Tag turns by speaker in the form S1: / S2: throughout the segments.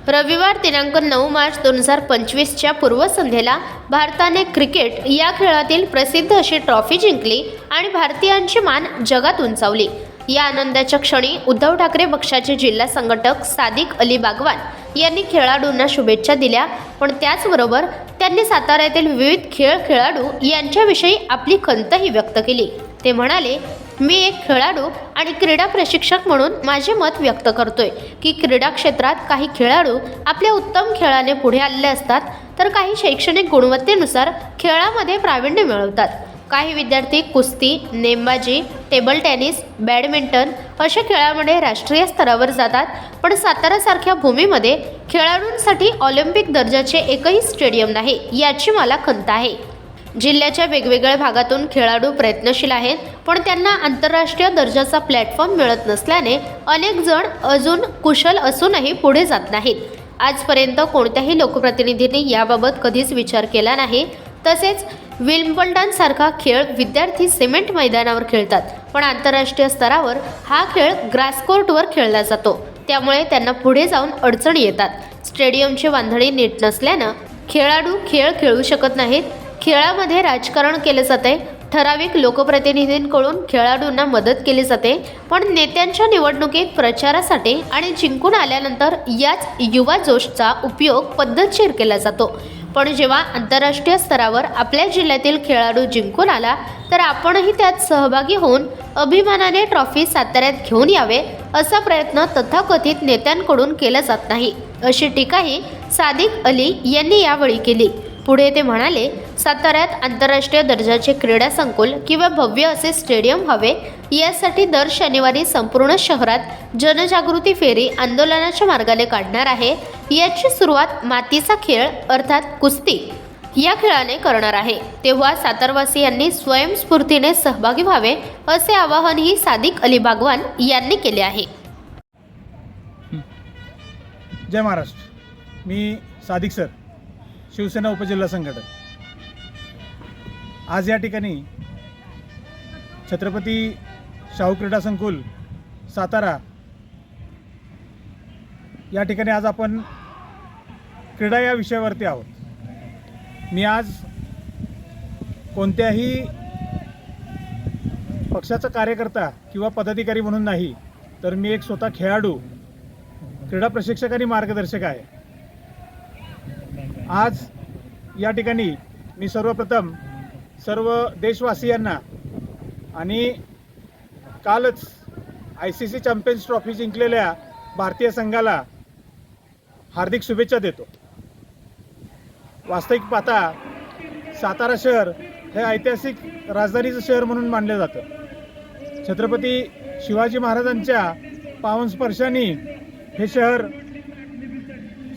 S1: रविवार दिनांक 9 मार्च 2025च्या पूर्वसंध्येला भारताने क्रिकेट या खेळातील प्रसिद्ध अशी ट्रॉफी जिंकली आणि भारतीयांची मान जगात उंचावली। या आनंदाच्या क्षणी उद्धव ठाकरे पक्षाचे जिल्हा संघटक सादिक अली बागवान यांनी खेळाडूंना शुभेच्छा दिल्या, पण त्याचबरोबर त्यांनी सातारा येथील विविध खेळाडू यांच्याविषयी आपली खंतही व्यक्त केली। ते म्हणाले, मी एक खेळाडू आणि क्रीडा प्रशिक्षक म्हणून माझे मत व्यक्त करतोय की क्रीडा क्षेत्रात काही खेळाडू आपल्या उत्तम खेळाने पुढे आलेले असतात, तर काही शैक्षणिक गुणवत्तेनुसार खेळामध्ये प्रावीण्य मिळवतात। काही विद्यार्थी कुस्ती, नेमबाजी, टेबल टेनिस, बॅडमिंटन अशा खेळामध्ये राष्ट्रीय स्तरावर जातात, पण सातारासारख्या भूमीमध्ये खेळाडूंसाठी ऑलिम्पिक दर्जाचे एकही स्टेडियम नाही, याची मला खंत आहे। जिल्ह्याच्या वेगवेगळ्या भागातून खेळाडू प्रयत्नशील आहेत, पण त्यांना आंतरराष्ट्रीय दर्जाचा प्लॅटफॉर्म मिळत नसल्याने अनेक जण अजून कुशल असूनही पुढे जात नाहीत। आजपर्यंत कोणत्याही लोकप्रतिनिधींनी याबाबत कधीच विचार केला नाही। तसेच विम्बल्डन सारखा खेळ विद्यार्थी सिमेंट मैदानावर खेळतात, पण आंतरराष्ट्रीय स्तरावर हा खेळ ग्रासकोर्टवर खेळला जातो, त्यामुळे त्यांना पुढे जाऊन अडचणी येतात। स्टेडियमची बांधणी नीट नसल्यानं खेळाडू खेळ खेळू शकत नाहीत। खेळामध्ये राजकारण केले जाते, ठराविक लोकप्रतिनिधींकडून खेळाडूंना मदत केली जाते, पण नेत्यांच्या निवडणुकीत प्रचारासाठी आणि जिंकून आल्यानंतर याच युवा जोशचा उपयोग पद्धतशीर केला जातो। पण जेव्हा आंतरराष्ट्रीय स्तरावर आपल्या जिल्ह्यातील खेळाडू जिंकून आला, तर आपणही त्यात सहभागी होऊन अभिमानाने ट्रॉफी साताऱ्यात घेऊन यावे असा प्रयत्न तथाकथित नेत्यांकडून केला जात नाही, अशी टीकाही सादिक अली यांनी यावेळी केली। पुढे ते म्हणाले, साताऱ्यात आंतरराष्ट्रीय दर्जाचे क्रीडा संकुल किंवा भव्य असे स्टेडियम हवे, यासाठी दर शनिवारी संपूर्ण शहरात जनजागृती फेरी आंदोलनाच्या मार्गाने काढणार आहे। याची सुरुवात मातीचा खेळ अर्थात कुस्ती या खेळाने करणार आहे, तेव्हा सातारवासियांनी स्वयंस्फूर्तीने सहभागी व्हावे असे आवाहनही सादिक अली बागवान यांनी केले आहे।
S2: जय महाराष्ट्र। मी सादिक सर, शिवसेना उपजिल्हा संघटक। आज या ठिकाणी छत्रपती शाहू क्रीडा संकुल सातारा या ठिकाणी आज आपण क्रीडा या विषयावरती आहोत। मी आज कोणत्याही पक्षाचा कार्यकर्ता किंवा पदाधिकारी म्हणून नाही, तर मी एक स्वतः खेळाडू, क्रीडा प्रशिक्षक आणि मार्गदर्शक आहे। आज या ठिकाणी मी सर्वप्रथम सर्व देशवासियांना आणि कालच ICC चॅम्पियन्स ट्रॉफी जिंकलेल्या भारतीय संघाला हार्दिक शुभेच्छा देतो। वास्तविक पाहता सातारा शहर हे ऐतिहासिक राजधानीचं शहर म्हणून मानलं जातं। छत्रपती शिवाजी महाराजांच्या पावन स्पर्शाने हे शहर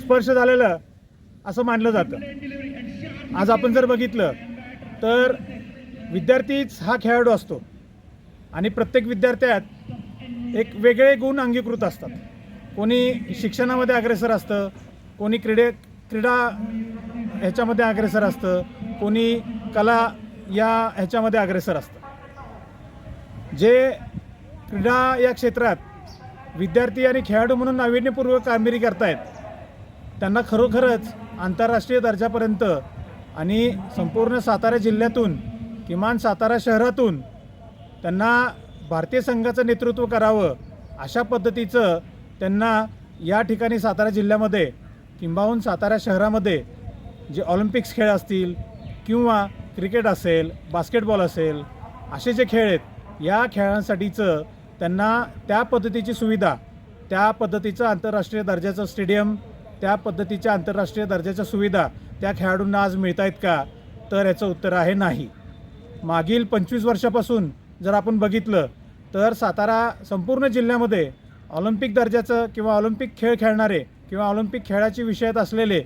S2: स्पर्श झालेलं असं मानलं जातं। आज आपण जर बघितलं तर विद्यार्थीच हा खेळाडू असतो आणि प्रत्येक विद्यार्थ्यात एक वेगळे गुण अंगीकृत असतात। कोणी शिक्षणामध्ये अग्रेसर असतं, कोणी क्रीडा ह्याच्यामध्ये अग्रेसर असतं, कोणी कला या ह्याच्यामध्ये अग्रेसर असतं। जे क्रीडा या क्षेत्रात विद्यार्थी आणि खेळाडू म्हणून नाविन्यपूर्वक कामगिरी करतायत, त्यांना खरोखरच आंतरराष्ट्रीय दर्जापर्यंत आणि संपूर्ण सातारा जिल्ह्यातून किमान सातारा शहरातून त्यांना भारतीय संघाचं नेतृत्व करावं अशा पद्धतीचं त्यांना या ठिकाणी सातारा जिल्ह्यामध्ये किंबहुना सातारा शहरामध्ये जे ऑलिम्पिक्स खेळ असतील किंवा क्रिकेट असेल, बास्केटबॉल असेल, असे जे खेळ आहेत, या खेळांसाठीचं त्यांना त्या पद्धतीची सुविधा, त्या पद्धतीचं आंतरराष्ट्रीय दर्जाचं स्टेडियम, त्या पद्धतीच्या आंतरराष्ट्रीय दर्जाच्या सुविधा त्या खेळाडूंना आज मिळत आहेत का? तर याचं उत्तर आहे नाही। मागील 25 वर्षापासून जर आपण बघितलं तर सातारा संपूर्ण जिल्ह्यामध्ये ऑलिम्पिक दर्जाचं किंवा ऑलिम्पिक खेळ खेळणारे किंवा ऑलिम्पिक खेळाची विषयात असलेले,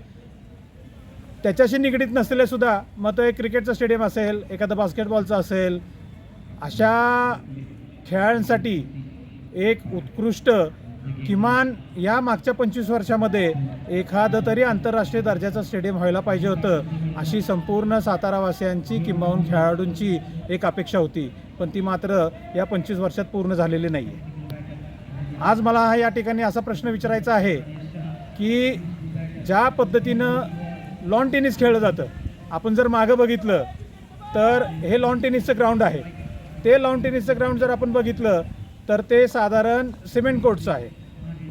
S2: त्याच्याशी निगडीत नसलेले सुद्धा, मग तो एक क्रिकेटचं स्टेडियम असेल, एखादं बास्केटबॉलचं असेल, अशा खेळांसाठी एक उत्कृष्ट किमान या मागच्या 25 वर्षामध्ये एखादं तरी आंतरराष्ट्रीय दर्जाचं स्टेडियम व्हायला पाहिजे होतं, अशी संपूर्ण सातारावासियांची किंबहुना खेळाडूंची एक अपेक्षा होती, पण ती मात्र या 25 वर्षात पूर्ण झालेली नाही आहे। आज मला या ठिकाणी असा प्रश्न विचारायचा आहे की ज्या पद्धतीनं लॉन टेनिस खेळलं जातं, आपण जर मागं बघितलं तर हे लॉन टेनिसचं ग्राउंड आहे. ते लॉन टेनिसचं ग्राउंड जर आपण बघितलं तर ते साधारण सिमेंट कोर्टचं आहे.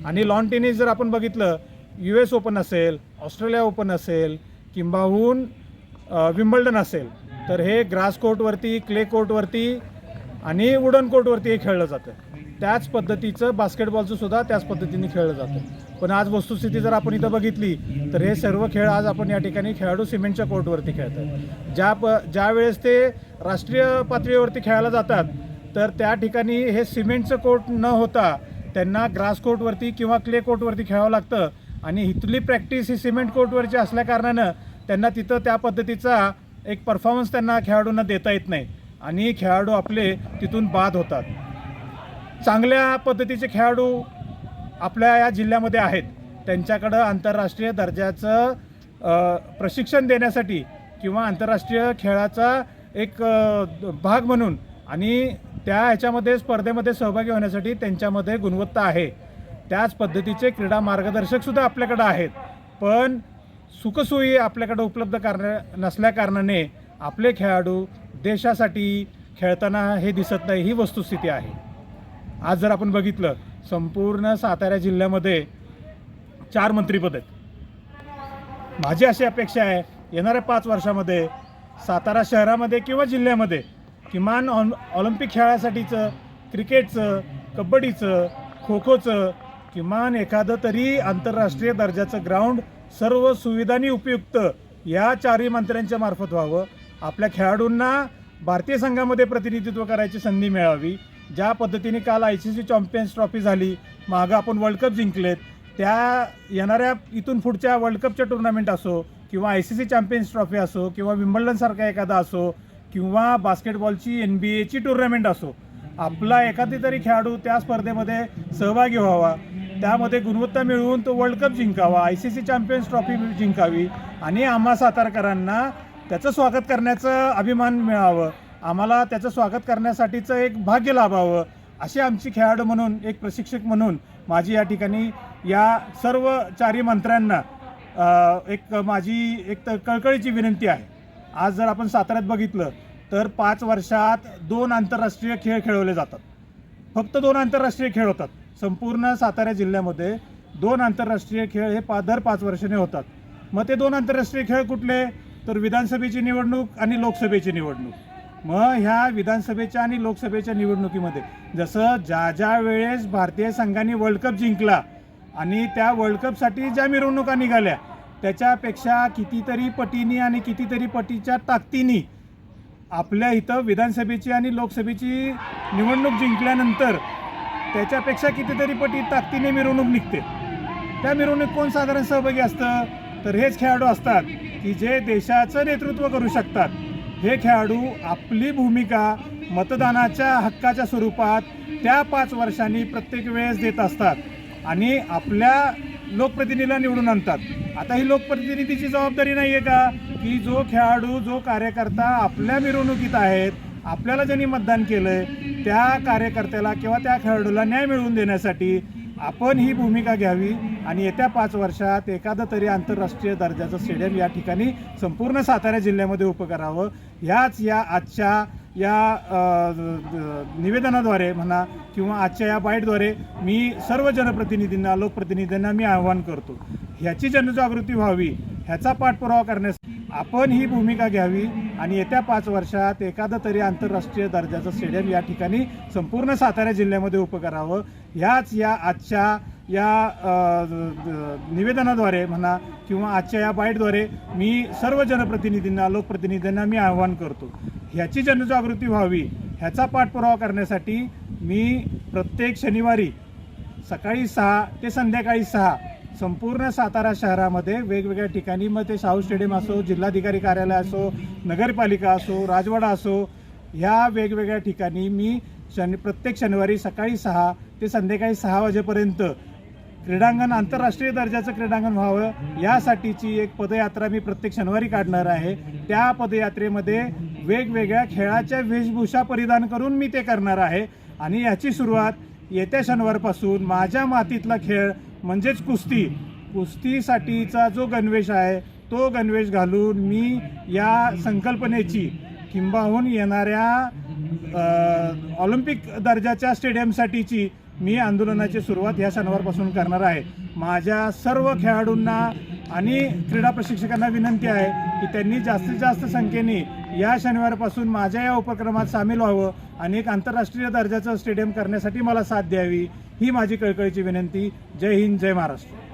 S2: आणि लॉन टेनिस जर आपण बघितलं, US ओपन असेल, ऑस्ट्रेलिया ओपन असेल, किंबहुन विम्बल्डन असेल, तर हे ग्रास कोर्टवरती, क्ले कोर्टवरती आणि वुडन कोर्टवरती हे खेळलं जातं. त्याच पद्धतीचं बास्केटबॉलचं सुद्धा त्याच पद्धतीने खेळलं जातं. पण आज वस्तुस्थिती जर आपण इथं बघितली तर हे सर्व खेळ आज आपण या ठिकाणी खेळाडू सिमेंटच्या कोर्टवरती खेळतात. ज्या वेळेस ते राष्ट्रीय पातळीवरती खेळायला जातात तर त्या ठिकाणी हे सिमेंटचं कोर्ट न होता त्यांना ग्रास कोर्टवरती किंवा क्ले कोर्टवरती खेळावं लागतं. आणि इथली प्रॅक्टिस ही सिमेंट कोर्टवरची असल्याकारणानं त्यांना तिथं त्या पद्धतीचा एक परफॉर्मन्स त्यांना खेळाडूंना देता येत नाही आणि खेळाडू आपले तिथून बाद होतात. चांगल्या पद्धतीचे खेळाडू आपल्या या जिल्ह्यामध्ये आहेत. त्यांच्याकडं आंतरराष्ट्रीय दर्जाचं प्रशिक्षण देण्यासाठी किंवा आंतरराष्ट्रीय खेळाचा एक भाग म्हणून आणि त्या ह्याच्यामध्ये स्पर्धेमध्ये सहभागी होण्यासाठी त्यांच्यामध्ये गुणवत्ता आहे. त्याच पद्धतीचे क्रीडा मार्गदर्शकसुद्धा आपल्याकडं आहेत. पण सुखसोयी आपल्याकडं उपलब्ध नसल्याकारणाने आपले खेळाडू देशासाठी खेळताना हे दिसत नाही, ही वस्तुस्थिती आहे. आज जर आपण बघितलं संपूर्ण सातारा जिल्ह्यामध्ये 4 मंत्रिपद आहेत. माझी अशी अपेक्षा आहे येणाऱ्या 5 वर्षामध्ये सातारा शहरामध्ये किंवा जिल्ह्यामध्ये किमान ऑलिम्पिक खेळासाठीचं, क्रिकेटचं, कबड्डीचं, खो खोचं किमान एखादं तरी आंतरराष्ट्रीय दर्जाचं ग्राउंड सर्व सुविधांनी उपयुक्त या 4ही मंत्र्यांच्या मार्फत व्हावं. आपल्या खेळाडूंना भारतीय संघामध्ये प्रतिनिधित्व करायची संधी मिळावी. ज्या पद्धतीने काल ICC चॅम्पियन्स ट्रॉफी झाली, मागं आपण वर्ल्ड कप जिंकलेत, त्या येणाऱ्या इथून पुढच्या वर्ल्ड कपच्या टुर्नामेंट असो किंवा ICC चॅम्पियन्स ट्रॉफी असो किंवा विम्बल्डनसारखा एखादा असो किंवा बास्केटबॉलची NBAची टुर्नामेंट असो, आपला एखादी तरी खेळाडू त्या स्पर्धेमध्ये सहभागी व्हावा, त्यामध्ये गुणवत्ता मिळवून तो वर्ल्ड कप जिंकावा, ICC चॅम्पियन्स ट्रॉफी जिंकावी आणि आम्हा सातारकरांना त्याचं स्वागत करण्याचं अभिमान मिळावं, आम्हाला त्याचं स्वागत करण्यासाठीचं एक भाग्य लाभावं, अशी आमची खेळाडू म्हणून, एक प्रशिक्षक म्हणून माझी या ठिकाणी या सर्व 4ही मंत्र्यांना माझी एक कळकळीची विनंती आहे. आज जर आपण साताऱ्यात बघितलं तर 5 वर्षात 2 आंतरराष्ट्रीय खेळ खेळवले जातात. फक्त 2 आंतरराष्ट्रीय खेळ होतात. संपूर्ण सातारा जिल्ह्यामध्ये 2 आंतरराष्ट्रीय खेळ हे दर 5 वर्षाने होतात. मग ते 2 आंतरराष्ट्रीय खेळ कुठले? तर विधानसभेची निवडणूक आणि लोकसभेची निवडणूक. मग ह्या विधानसभेच्या आणि लोकसभेच्या निवडणुकीमध्ये जसं ज्या वेळेस भारतीय संघाने वर्ल्ड कप जिंकला आणि त्या वर्ल्ड कपसाठी ज्या मिरवणुका निघाल्या त्याच्यापेक्षा कितीतरी पटीने आणि कितीतरी पटीच्या ताकदीने आपल्या इथं विधानसभेची आणि लोकसभेची निवडणूक जिंकल्यानंतर त्याच्यापेक्षा कितीतरी पटी ताकदीने मिरवणूक निघते. त्या मिरवणूक कोण साधारण सहभागी असतं? तर हेच खेळाडू असतात की जे देशाचं नेतृत्व करू शकतात. हे खेळाडू आपली भूमिका मतदानाच्या हक्काच्या स्वरूपात त्या 5 वर्षांनी प्रत्येक वेळेस देत असतात आणि आपल्या लोकप्रतिनिधीला निवडून आणतात. आता ही लोकप्रतिनिधीची जबाबदारी नाही आहे का की जो खेळाडू, जो कार्यकर्ता आपल्या मिरवणुकीत आहेत, आपल्याला ज्यांनी मतदान केलं आहे त्या कार्यकर्त्याला किंवा त्या खेळाडूला न्याय मिळवून देण्यासाठी आपण ही भूमिका घ्यावी आणि येत्या 5 वर्षात एखादं तरी आंतरराष्ट्रीय दर्जाचं स्टेडियम या ठिकाणी संपूर्ण सातारा जिल्ह्यामध्ये उभं करावं. ह्याच या आजच्या या निवेदनाद्वारे म्हणा किंवा आजच्या या बाईटद्वारे मी सर्व जनप्रतिनिधींना, लोकप्रतिनिधींना मी आवाहन करतो. ह्याची जनजागृती व्हावी, ह्याचा पाठपुरावा करण्यास आपण ही भूमिका घ्यावी आणि येत्या 5 वर्षात एखादं तरी आंतरराष्ट्रीय दर्जाचं स्टेडियम या ठिकाणी संपूर्ण सातारा जिल्ह्यामध्ये उभं करावं. ह्याच या आजच्या या निवेदनाद्वारे म्हणा किंवा आजच्या या बाईटद्वारे मी सर्व जनप्रतिनिधींना, लोकप्रतिनिधींना मी आवाहन करतो. ह्याची जनजागृती व्हावी, ह्याचा पाठपुरावा करण्यासाठी मी प्रत्येक शनिवारी सकाळी 6 ते संध्याकाळी 6 संपूर्ण सातारा शहरामध्ये वेगवेगळ्या ठिकाणी, मग ते शाहू स्टेडियम असो, जिल्हाधिकारी कार्यालय असो, नगरपालिका असो, राजवाडा असो, ह्या वेगवेगळ्या ठिकाणी मी प्रत्येक शनिवारी सकाळी 6 ते संध्याकाळी 6 वाजेपर्यंत क्रीडांगण, आंतरराष्ट्रीय दर्जाचं क्रीडांगण व्हावं यासाठीची एक पदयात्रा मी प्रत्येक शनिवारी काढणार आहे. त्या पदयात्रेमध्ये वेगवेगळ्या खेळाच्या वेशभूषा परिधान करून मी ते करणार आहे आणि याची सुरुवात येत्या शनिवारपासून माझ्या मातीतला खेळ म्हणजेच कुस्ती कुस्तीसाठीचा जो गणवेश आहे तो गणवेश घालून मी या संकल्पनेची किंबहुना येणाऱ्या ऑलिम्पिक दर्जाच्या स्टेडियमसाठीची मी आंदोलनाची सुरुवात या शनिवारपासून करणार आहे. माझ्या सर्व खेळाडूंना आणि क्रीडा प्रशिक्षकांना विनंती आहे की त्यांनी जास्तीत जास्त संख्येने या शनिवारपासून माझ्या या उपक्रमात सामील व्हावं आणि एक आंतरराष्ट्रीय दर्जाचं स्टेडियम करण्यासाठी मला साथ द्यावी, ही माझी कळकळीची विनंती. जय हिंद, जय महाराष्ट्र.